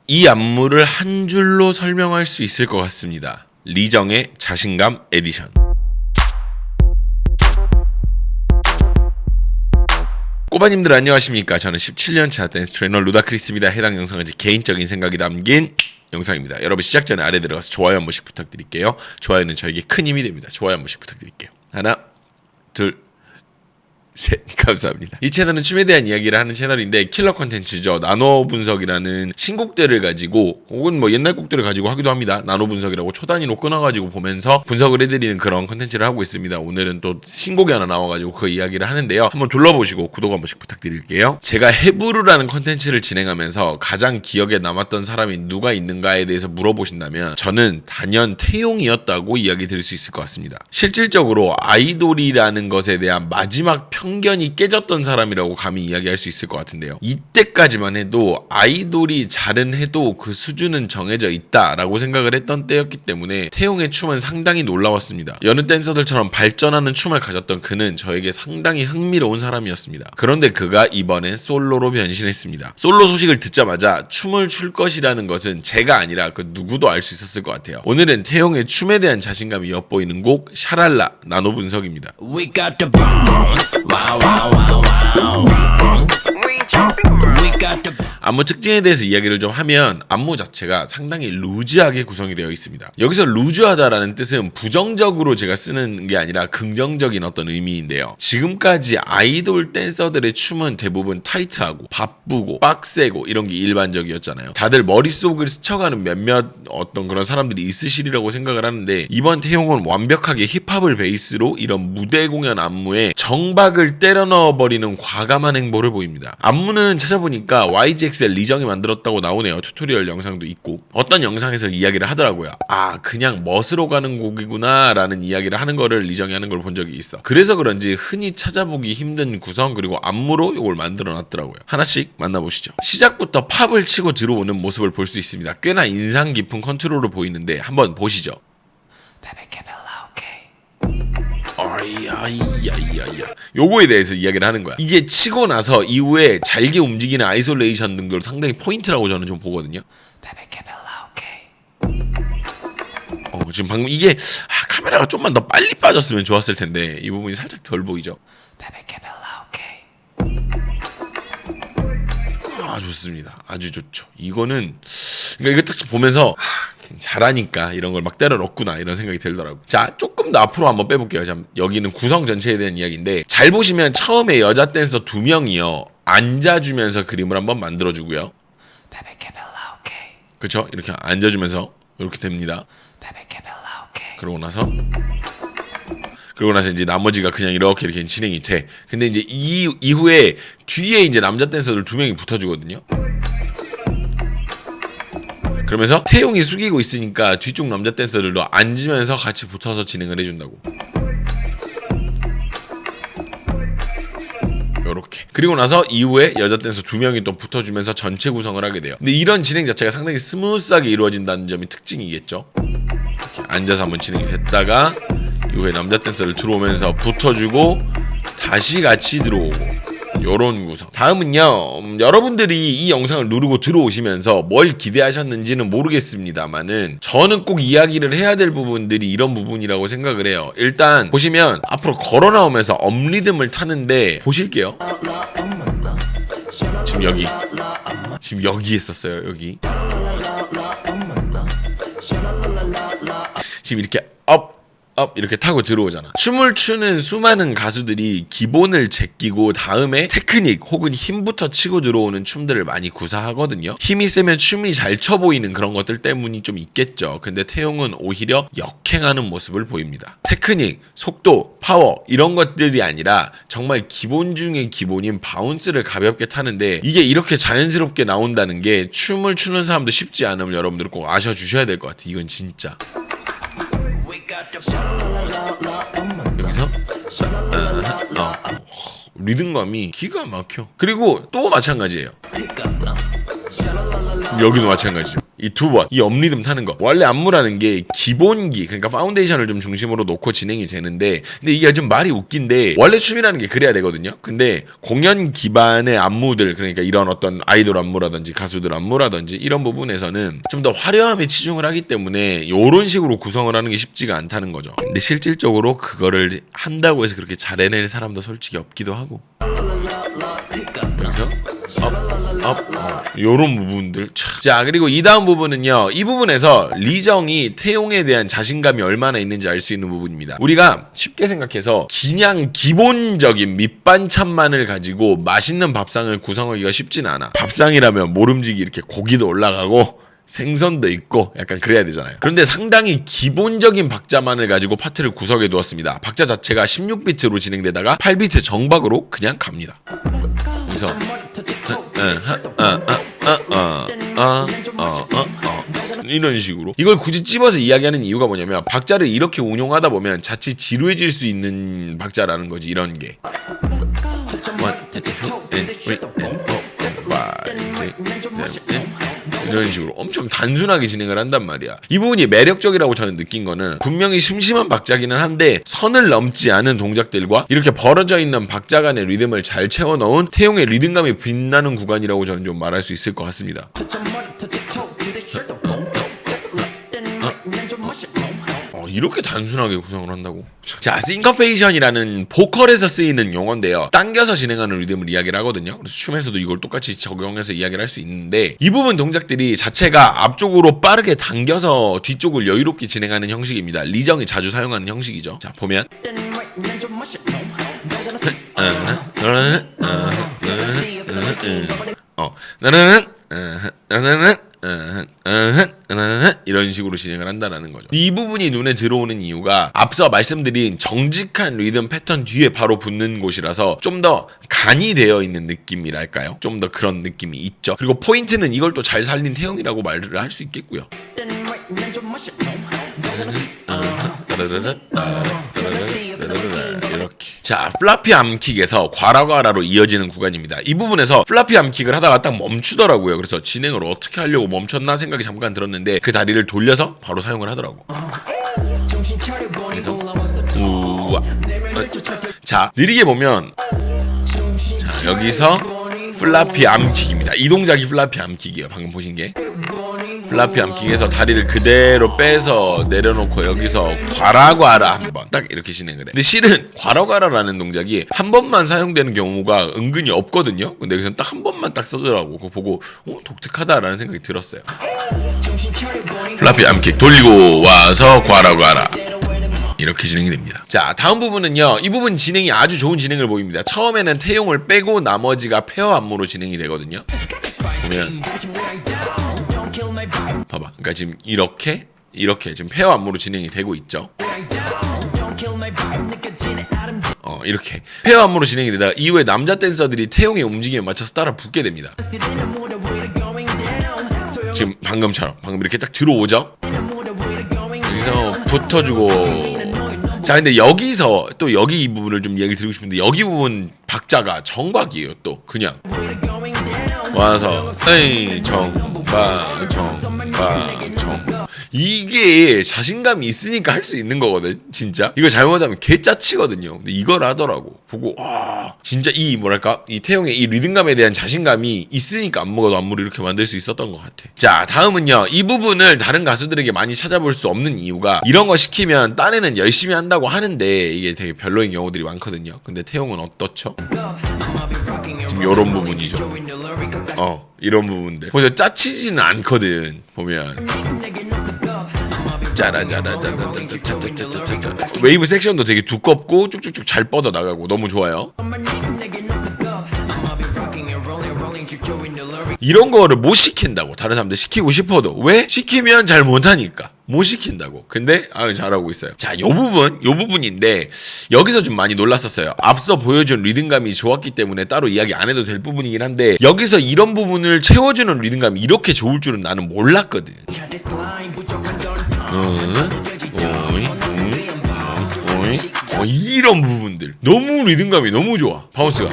이 안무를 한 줄로 설명할 수 있을 것 같습니다. 리정의 자신감 에디션. 꼬바님들 안녕하십니까. 저는 17년차 댄스 트레이너 루다크리스입니다. 해당 영상은 제 개인적인 생각이 담긴 영상입니다. 여러분 시작 전에 아래 들어가서 좋아요 한 번씩 부탁드릴게요. 좋아요는 저에게 큰 힘이 됩니다. 좋아요 한 번씩 부탁드릴게요. 하나, 둘, 셋. 감사합니다. 이 채널은 춤에 대한 이야기를 하는 채널인데 킬러 컨텐츠죠. 나노 분석이라는 신곡들을 가지고 혹은 뭐 옛날 곡들을 가지고 하기도 합니다. 나노 분석이라고 초단위로 끊어가지고 보면서 분석을 해드리는 그런 컨텐츠를 하고 있습니다. 오늘은 또 신곡이 하나 나와가지고 그 이야기를 하는데요. 한번 둘러보시고 구독 한 번씩 부탁드릴게요. 제가 해부르라는 컨텐츠를 진행하면서 가장 기억에 남았던 사람이 누가 있는가에 대해서 물어보신다면 저는 단연 태용이었다고 이야기 드릴 수 있을 것 같습니다. 실질적으로 아이돌이라는 것에 대한 마지막 편견이 깨졌던 사람이라고 감히 이야기할 수 있을 것 같은데요. 이때까지만 해도 아이돌이 잘은 해도 그 수준은 정해져 있다라고 생각을 했던 때였기 때문에 태용의 춤은 상당히 놀라웠습니다. 여느 댄서들처럼 발전하는 춤을 가졌던 그는 저에게 상당히 흥미로운 사람이었습니다. 그런데 그가 이번에 솔로로 변신했습니다. 솔로 소식을 듣자마자 춤을 출 것이라는 것은 제가 아니라 그 누구도 알 수 있었을 것 같아요. 오늘은 태용의 춤에 대한 자신감이 엿보이는 곡 샤랄라 나노 분석입니다. We got the bombs. Wow, wow, wow, wow. We got the 안무 특징에 대해서 이야기를 좀 하면 안무 자체가 상당히 루즈하게 구성이 되어 있습니다. 여기서 루즈하다라는 뜻은 부정적으로 제가 쓰는 게 아니라 긍정적인 어떤 의미인데요. 지금까지 아이돌 댄서들의 춤은 대부분 타이트하고 바쁘고 빡세고 이런 게 일반적이었잖아요. 다들 머릿속을 스쳐가는 몇몇 어떤 그런 사람들이 있으시리라고 생각을 하는데 이번 태용은 완벽하게 힙합을 베이스로 이런 무대 공연 안무에 정박을 때려 넣어버리는 과감한 행보를 보입니다. 안무는 찾아보니까 YGX의 리정이 만들었다고 나오네요. 튜토리얼 영상도 있고 어떤 영상에서 이야기를 하더라고요. 아 그냥 멋으로 가는 곡이구나 라는 이야기를 하는 거를 리정이 하는 걸 본 적이 있어. 그래서 그런지 흔히 찾아보기 힘든 구성 그리고 안무로 이걸 만들어 놨더라고요. 하나씩 만나보시죠. 시작부터 팝을 치고 들어오는 모습을 볼 수 있습니다. 꽤나 인상 깊은 컨트롤을 보이는데 한번 보시죠. 요거에 대해서 이야기를 하는 거야. 이게 치고 나서 이후에 잘게 움직이는 아이솔레이션 등도 상당히 포인트라고 저는 좀 보거든요. 지금 방금 이게 카메라가 좀만 더 빨리 빠졌으면 좋았을 텐데 이 부분이 살짝 덜 보이죠. 좋습니다. 아주 좋죠. 이거는 그러니까 이거 딱 보면서 잘하니까 이런 걸 막 때려 넣었구나 이런 생각이 들더라고요. 자 조금 더 앞으로 한번 빼볼게요. 자, 여기는 구성 전체에 대한 이야기인데 잘 보시면 처음에 여자 댄서 2명이요 앉아주면서 그림을 한번 만들어주고요. 그쵸? 이렇게 앉아주면서 이렇게 됩니다. 그러고 나서 이제 나머지가 그냥 이렇게 진행이 돼. 근데 이제 이후에 뒤에 이제 남자 댄서들 2명이 붙어주거든요. 그러면서 태용이 숙이고 있으니까 뒤쪽 남자 댄서들도 앉으면서 같이 붙어서 진행을 해준다고. 요렇게. 그리고 나서 이후에 여자 댄서 2명이 또 붙어주면서 전체 구성을 하게 돼요. 근데 이런 진행 자체가 상당히 스무스하게 이루어진다는 점이 특징이겠죠. 이렇게 앉아서 한번 진행이 됐다가 이후에 남자 댄서를 들어오면서 붙어주고 다시 같이 들어오고 요런 구성. 다음은요 여러분들이 이 영상을 누르고 들어오시면서 뭘 기대하셨는지는 모르겠습니다만은 저는 꼭 이야기를 해야 될 부분들이 이런 부분이라고 생각을 해요. 일단 보시면 앞으로 걸어 나오면서 업리듬을 타는데 보실게요. 지금 여기 있었어요. 여기 지금 이렇게 업 이렇게 타고 들어오잖아. 춤을 추는 수많은 가수들이 기본을 제끼고 다음에 테크닉 혹은 힘부터 치고 들어오는 춤들을 많이 구사하거든요. 힘이 세면 춤이 잘 춰 보이는 그런 것들 때문이 좀 있겠죠. 근데 태용은 오히려 역행하는 모습을 보입니다. 테크닉, 속도, 파워 이런 것들이 아니라 정말 기본 중의 기본인 바운스를 가볍게 타는데 이게 이렇게 자연스럽게 나온다는 게 춤을 추는 사람도 쉽지 않으면 여러분들 꼭 아셔주셔야 될 것 같아. 이건 진짜. 여기서 리듬감이 기가 막혀. 그리고 또 마찬가지예요. 여기도 마찬가지죠. 이 두 번, 이 업리듬 타는 거. 원래 안무라는 게 기본기, 그러니까 파운데이션을 좀 중심으로 놓고 진행이 되는데, 근데 이게 좀 말이 웃긴데, 원래 춤이라는 게 그래야 되거든요. 근데 공연 기반의 안무들, 그러니까 이런 어떤 아이돌 안무라든지 가수들 안무라든지 이런 부분에서는 좀 더 화려함에 치중을 하기 때문에 이런 식으로 구성을 하는 게 쉽지가 않다는 거죠. 근데 실질적으로 그거를 한다고 해서 그렇게 잘 해낼 사람도 솔직히 없기도 하고. 그래서 요런 부분들. 자, 그리고 이 다음 부분은요, 이 부분에서 리정이 태용에 대한 자신감이 얼마나 있는지 알 수 있는 부분입니다. 우리가 쉽게 생각해서 그냥 기본적인 밑반찬만을 가지고 맛있는 밥상을 구성하기가 쉽진 않아. 밥상이라면 모름지기 이렇게 고기도 올라가고 생선도 있고 약간 그래야 되잖아요. 그런데 상당히 기본적인 박자만을 가지고 파트를 구성해 두었습니다. 박자 자체가 16비트로 진행되다가 8비트 정박으로 그냥 갑니다. 그래서 이런 식으로 이걸 굳이 찝어서 이야기하는 이유가 뭐냐면, 박자를 이렇게 운용하다 보면 자칫 지루해질 수 있는 박자라는 거지. 이런 게 이런 식으로 엄청 단순하게 진행을 한단 말이야. 이 부분이 매력적이라고 저는 느낀 거는, 분명히 심심한 박자기는 한데 선을 넘지 않은 동작들과 이렇게 벌어져 있는 박자 간의 리듬을 잘 채워 넣은 태용의 리듬감이 빛나는 구간이라고 저는 좀 말할 수 있을 것 같습니다. 이렇게 단순하게 구성을 한다고? 자, 싱커페이션이라는 보컬에서 쓰이는 용어인데요. 당겨서 진행하는 리듬을 이야기를 하거든요. 그래서 춤에서도 이걸 똑같이 적용해서 이야기를 할 수 있는데, 이 부분 동작들이 자체가 앞쪽으로 빠르게 당겨서 뒤쪽을 여유롭게 진행하는 형식입니다. 리정이 자주 사용하는 형식이죠. 자, 보면 이런 식으로 진행을 한다는 거죠. 이 부분이 눈에 들어오는 이유가 앞서 말씀드린 정직한 리듬 패턴 뒤에 바로 붙는 곳이라서 좀 더 간이 되어 있는 느낌이랄까요? 좀 더 그런 느낌이 있죠. 그리고 포인트는 이걸 또 잘 살린 태용이라고 말을 할 수 있겠고요. 이렇게. 자, 플라피 암킥에서 과라과라로 이어지는 구간입니다. 이 부분에서 플라피 암킥을 하다가 딱 멈추더라고요. 그래서 진행을 어떻게 하려고 멈췄나 생각이 잠깐 들었는데, 그 다리를 돌려서 바로 사용을 하더라고. 그래서 우와. 자, 느리게 보면, 자, 여기서 플라피 암킥입니다. 이 동작이 플라피 암킥이에요. 방금 보신 게. 플라피 암킥에서 다리를 그대로 빼서 내려놓고 여기서 과라과라 한번 딱 이렇게 진행을 해. 근데 실은 과라과라라는 동작이 한 번만 사용되는 경우가 은근히 없거든요. 근데 여기서는 딱 한 번만 딱 써더라고. 그거 보고 독특하다라는 생각이 들었어요. 플라피 암킥 돌리고 와서 과라과라 이렇게 진행이 됩니다. 자, 다음 부분은요, 이 부분 진행이 아주 좋은 진행을 보입니다. 처음에는 태용을 빼고 나머지가 페어 안무로 진행이 되거든요. 보면 봐봐. 그러니까 지금 이렇게 지금 페어 안무로 진행이 되고 있죠. 이렇게 페어 안무로 진행이 되다가 이후에 남자 댄서들이 태용의 움직임에 맞춰서 따라 붙게 됩니다. 지금 방금처럼 방금 이렇게 딱 들어오죠. 여기서 붙어주고. 자, 근데 여기서 또 여기 이 부분을 좀 얘기 드리고 싶은데, 여기 부분 박자가 정박이에요. 또 그냥 와서 에이 정박 이게 자신감이 있으니까 할 수 있는 거거든. 진짜 이거 잘못하면 개짜치거든요. 근데 이걸 하더라고. 보고 와, 진짜 이 뭐랄까, 이 태용의 이 리듬감에 대한 자신감이 있으니까 안무가 안무를 이렇게 만들 수 있었던 것 같아. 자, 다음은요, 이 부분을 다른 가수들에게 많이 찾아볼 수 없는 이유가, 이런 거 시키면 딴에는 열심히 한다고 하는데 이게 되게 별로인 경우들이 많거든요. 근데 태용은 어떻죠? 지금 요런 부분이죠. 이런 부분들 보면 짜치지는 않거든. 보면 짜라짜라짜짜짜짜짜짜짜 웨이브 섹션도 되게 두껍고 쭉쭉쭉 잘 뻗어 나가고 너무 좋아요. 이런 거를 못 시킨다고. 다른 사람들 시키고 싶어도 왜? 시키면 잘 못하니까 못 시킨다고. 근데 잘하고 있어요. 자, 요 부분인데 여기서 좀 많이 놀랐었어요. 앞서 보여준 리듬감이 좋았기 때문에 따로 이야기 안 해도 될 부분이긴 한데, 여기서 이런 부분을 채워주는 리듬감이 이렇게 좋을 줄은 나는 몰랐거든. 이런 부분들 너무 리듬감이 너무 좋아. 바운스가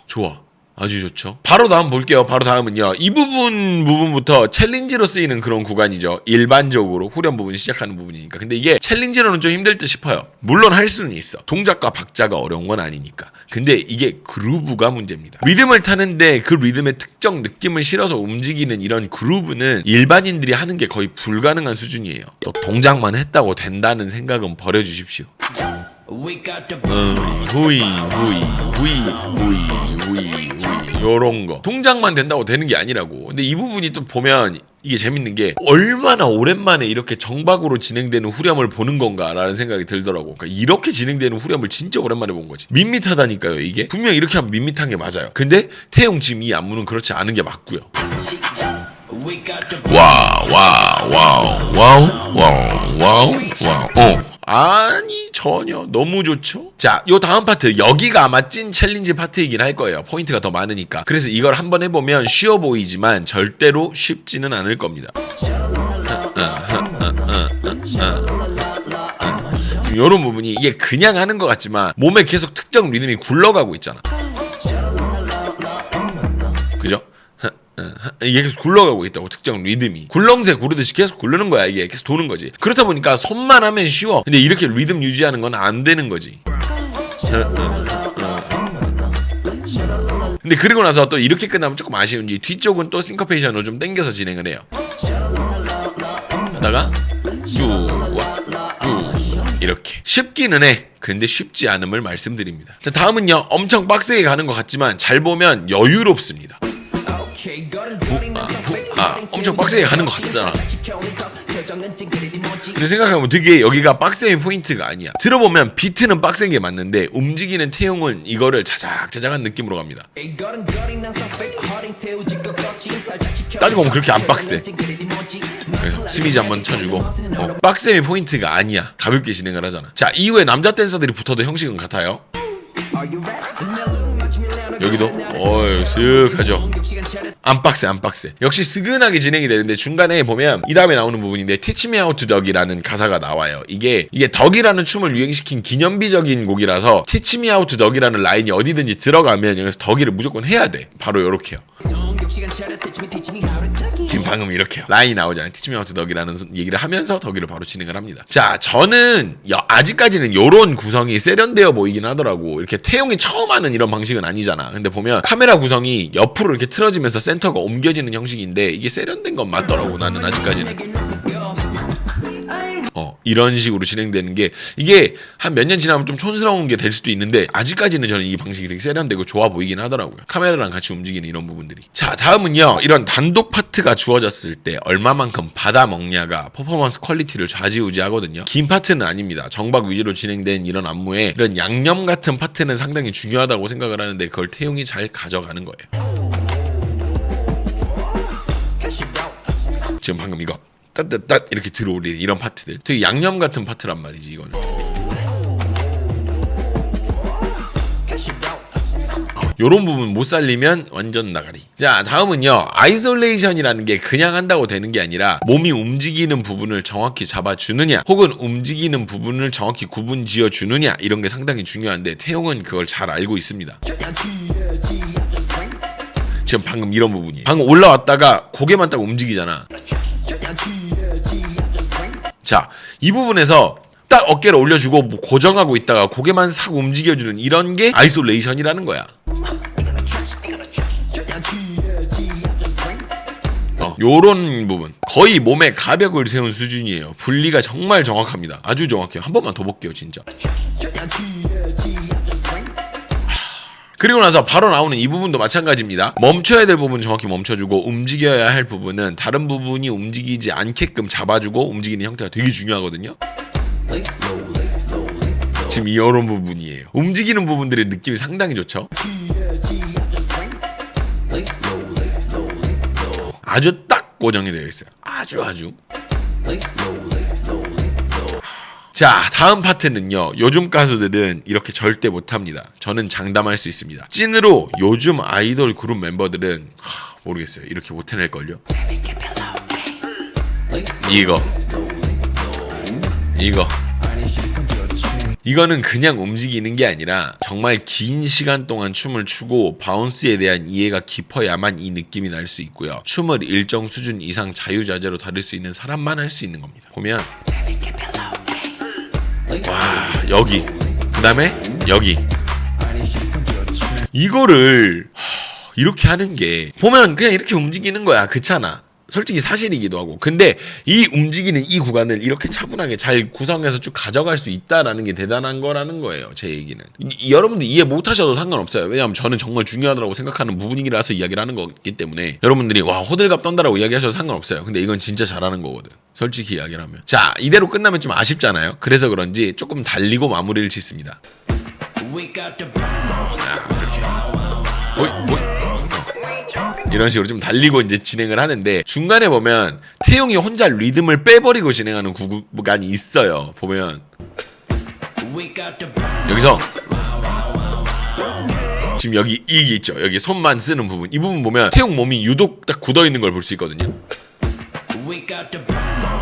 좋아. 아주 좋죠. 바로 다음 볼게요. 바로 다음은요. 이 부분부터 챌린지로 쓰이는 그런 구간이죠. 일반적으로 후렴 부분이 시작하는 부분이니까. 근데 이게 챌린지로는 좀 힘들 듯 싶어요. 물론 할 수는 있어. 동작과 박자가 어려운 건 아니니까. 근데 이게 그루브가 문제입니다. 리듬을 타는데 그 리듬의 특정 느낌을 실어서 움직이는 이런 그루브는 일반인들이 하는 게 거의 불가능한 수준이에요. 또 동작만 했다고 된다는 생각은 버려주십시오. We got the 후이 요런 거 동작만 된다고 되는 게 아니라고. 근데 이 부분이 또 보면 이게 재밌는 게 얼마나 오랜만에 이렇게 정박으로 진행되는 후렴을 보는 건가라는 생각이 들더라고. 그러니까 이렇게 진행되는 후렴을 진짜 오랜만에 본 거지. 밋밋하다니까요. 이게 분명 이렇게 하면 밋밋한 게 맞아요. 근데 태용 지금 이 안무는 그렇지 않은 게 맞고요. we got the 와우. 아니 전혀 너무 좋죠. 자, 요 다음 파트 여기가 아마 찐 챌린지 파트이긴 할 거예요. 포인트가 더 많으니까. 그래서 이걸 한번 해보면 쉬워 보이지만 절대로 쉽지는 않을 겁니다. 지금 요런 부분이 이게 그냥 하는 것 같지만 몸에 계속 특정 리듬이 굴러가고 있잖아. 그죠? 이게 계속 굴러가고 있다고. 특정 리듬이 굴렁쇠 구르듯이 계속 굴르는 거야. 이게 계속 도는 거지. 그렇다 보니까 손만 하면 쉬워. 근데 이렇게 리듬 유지하는 건 안 되는 거지. 근데 그리고 나서 또 이렇게 끝나면 조금 아쉬운지 뒤쪽은 또 싱커페이션으로 좀 당겨서 진행을 해요. 하다가 쭉 이렇게 쉽기는 해. 근데 쉽지 않음을 말씀드립니다. 자, 다음은요. 엄청 빡세게 가는 것 같지만 잘 보면 여유롭습니다. 엄청 빡세게 가는 것 같잖아. 근데 생각해보면 되게 여기가 빡세의 포인트가 아니야. 들어보면 비트는 빡센 게 맞는데 움직이는 태용은 이거를 자작자작한 느낌으로 갑니다. 따지고 보면 그렇게 안 빡세. 스미지 한번 쳐주고 빡셈의 포인트가 아니야. 가볍게 진행을 하잖아. 자, 이후에 남자 댄서들이 붙어도 형식은 같아요. 여기도 쓱 하죠. 안 빡세. 역시 스근하게 진행이 되는데 중간에 보면 이 다음에 나오는 부분인데 Teach Me How to Dug이라는 가사가 나와요. 이게 덕이라는 춤을 유행시킨 기념비적인 곡이라서 Teach Me How to Dug이라는 라인이 어디든지 들어가면 여기서 덕이를 무조건 해야 돼. 바로 요렇게요. 지금 방금 이렇게요. 라인이 나오잖아요. Teach Me How to Dug이라는 얘기를 하면서 덕이를 바로 진행을 합니다. 자, 저는 아직까지는 요런 구성이 세련되어 보이긴 하더라고. 이렇게 태용이 처음 하는 이런 방식은 아니잖아. 근데 보면 카메라 구성이 옆으로 이렇게 틀어지면서 센터가 옮겨지는 형식인데 이게 세련된 건 맞더라고. 나는 아직까지는 이런 식으로 진행되는 게 이게 한 몇 년 지나면 좀 촌스러운 게 될 수도 있는데 아직까지는 저는 이 방식이 되게 세련되고 좋아 보이긴 하더라고요. 카메라랑 같이 움직이는 이런 부분들이. 자, 다음은요. 이런 단독 파트가 주어졌을 때 얼마만큼 받아먹냐가 퍼포먼스 퀄리티를 좌지우지하거든요. 긴 파트는 아닙니다. 정박 위주로 진행된 이런 안무에 이런 양념 같은 파트는 상당히 중요하다고 생각을 하는데 그걸 태용이 잘 가져가는 거예요. 지금 방금 이거 따따따 이렇게 들어올리는 이런 파트들 되게 양념 같은 파트란 말이지. 이거는 요런 부분 못 살리면 완전 나가리. 자, 다음은요. 아이솔레이션이라는 게 그냥 한다고 되는 게 아니라 몸이 움직이는 부분을 정확히 잡아주느냐 혹은 움직이는 부분을 정확히 구분 지어주느냐 이런 게 상당히 중요한데 태용은 그걸 잘 알고 있습니다. 지금 방금 이런 부분이에요. 방금 올라왔다가 고개만 딱 움직이잖아. 자, 이 부분에서 딱 어깨를 올려주고 뭐 고정하고 있다가 고개만 싹 움직여주는 이런 게 아이솔레이션이라는 거야. 요런 부분 거의 몸에 가벽을 세운 수준이에요. 분리가 정말 정확합니다. 아주 정확해요. 한 번만 더 볼게요. 진짜. 그리고 나서 바로 나오는 이 부분도 마찬가지입니다. 멈춰야 될 부분 정확히 멈춰주고 움직여야 할 부분은 다른 부분이 움직이지 않게끔 잡아주고 움직이는 형태가 되게 중요하거든요. 지금 이런 부분이에요. 움직이는 부분들의 느낌이 상당히 좋죠. 아주 딱 고정이 되어 있어요. 아주. 자, 다음 파트는요. 요즘 가수들은 이렇게 절대 못합니다. 저는 장담할 수 있습니다. 찐으로 요즘 아이돌 그룹 멤버들은 모르겠어요. 이렇게 못해낼걸요. 이거 이거는 그냥 움직이는 게 아니라 정말 긴 시간 동안 춤을 추고 바운스에 대한 이해가 깊어야만 이 느낌이 날 수 있고요. 춤을 일정 수준 이상 자유자재로 다룰 수 있는 사람만 할 수 있는 겁니다. 보면 와 여기 그 다음에 여기 이거를 이렇게 하는 게 보면 그냥 이렇게 움직이는 거야. 그렇잖아. 솔직히 사실이기도 하고. 근데 이 움직이는 이 구간을 이렇게 차분하게 잘 구성해서 쭉 가져갈 수 있다라는 게 대단한 거라는 거예요. 제 얘기는. 여러분들 이해 못 하셔도 상관없어요. 왜냐하면 저는 정말 중요하다고 생각하는 부분이라서 이야기를 하는 거기 때문에 여러분들이 와 호들갑 떤다라고 이야기하셔도 상관없어요. 근데 이건 진짜 잘하는 거거든. 솔직히 이야기를 하면. 자 이대로 끝나면 좀 아쉽잖아요. 그래서 그런지 조금 달리고 마무리를 짓습니다. 그렇게. 이런 식으로 좀 달리고 이제 진행을 하는데 중간에 보면 태용이 혼자 리듬을 빼버리고 진행하는 구간이 있어요. 보면 여기서 지금 여기 이게 있죠. 여기 손만 쓰는 부분. 이 부분 보면 태용 몸이 유독 딱 굳어 있는 걸 볼 수 있거든요.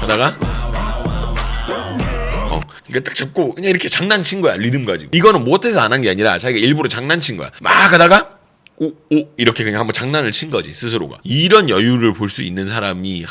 하다가 그러니까 딱 잡고 그냥 이렇게 장난친 거야. 리듬 가지고. 이거는 못해서 안 한 게 아니라 자기가 일부러 장난친 거야. 막 하다가 오 이렇게 그냥 한번 장난을 친 거지 스스로가. 이런 여유를 볼 수 있는 사람이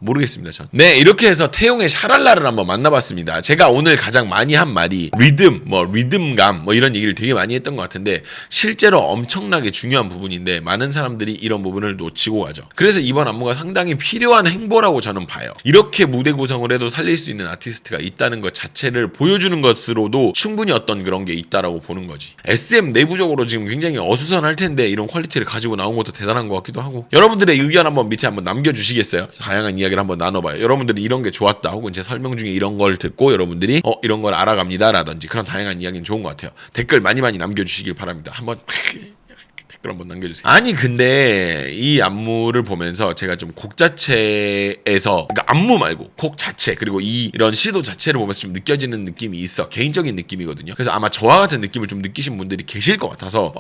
모르겠습니다 전. 네 이렇게 해서 태용의 샤랄라를 한번 만나봤습니다. 제가 오늘 가장 많이 한 말이 리듬 리듬감 이런 얘기를 되게 많이 했던 것 같은데 실제로 엄청나게 중요한 부분인데 많은 사람들이 이런 부분을 놓치고 가죠. 그래서 이번 안무가 상당히 필요한 행보라고 저는 봐요. 이렇게 무대 구성을 해도 살릴 수 있는 아티스트가 있다는 것 자체를 보여주는 것으로도 충분히 어떤 그런 게 있다라고 보는 거지. SM 내부적으로 지금 굉장히 어수선할 텐데 이런 퀄리티를 가지고 나온 것도 대단한 것 같기도 하고. 여러분들의 의견 한번 밑에 한번 남겨주시겠어요? 다양한 이야기 한번 나눠봐요. 여러분들이 이런 게 좋았다 혹은 제 설명 중에 이런 걸 듣고 여러분들이 이런 걸 알아갑니다 라든지 그런 다양한 이야기는 좋은 것 같아요. 댓글 많이 남겨주시길 바랍니다. 한번 댓글 한번 남겨주세요. 아니 근데 이 안무를 보면서 제가 좀 곡 자체에서 그러니까 안무 말고 곡 자체 그리고 이런 시도 자체를 보면서 좀 느껴지는 느낌이 있어. 개인적인 느낌이거든요. 그래서 아마 저와 같은 느낌을 좀 느끼신 분들이 계실 것 같아서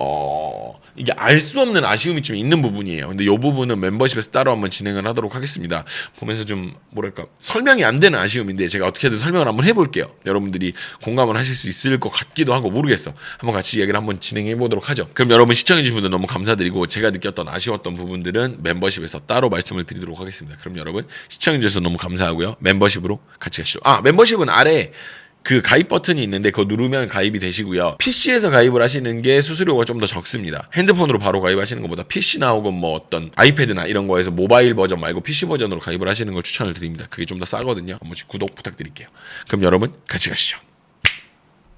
이게 알 수 없는 아쉬움이 좀 있는 부분이에요. 근데 이 부분은 멤버십에서 따로 한번 진행을 하도록 하겠습니다. 보면서 좀 뭐랄까 설명이 안 되는 아쉬움인데 제가 어떻게든 설명을 한번 해볼게요. 여러분들이 공감을 하실 수 있을 것 같기도 하고 모르겠어. 한번 같이 이야기를 한번 진행해 보도록 하죠. 그럼 여러분 시청해주신 분들 너무 감사드리고 제가 느꼈던 아쉬웠던 부분들은 멤버십에서 따로 말씀을 드리도록 하겠습니다. 그럼 여러분 시청해주셔서 너무 감사하고요. 멤버십으로 같이 가시죠. 멤버십은 아래 그 가입 버튼이 있는데 그거 누르면 가입이 되시고요. PC에서 가입을 하시는 게 수수료가 좀 더 적습니다. 핸드폰으로 바로 가입하시는 것보다 PC나 혹은 어떤 아이패드나 이런 거에서 모바일 버전 말고 PC 버전으로 가입을 하시는 걸 추천을 드립니다. 그게 좀 더 싸거든요. 한 번씩 구독 부탁드릴게요. 그럼 여러분 같이 가시죠.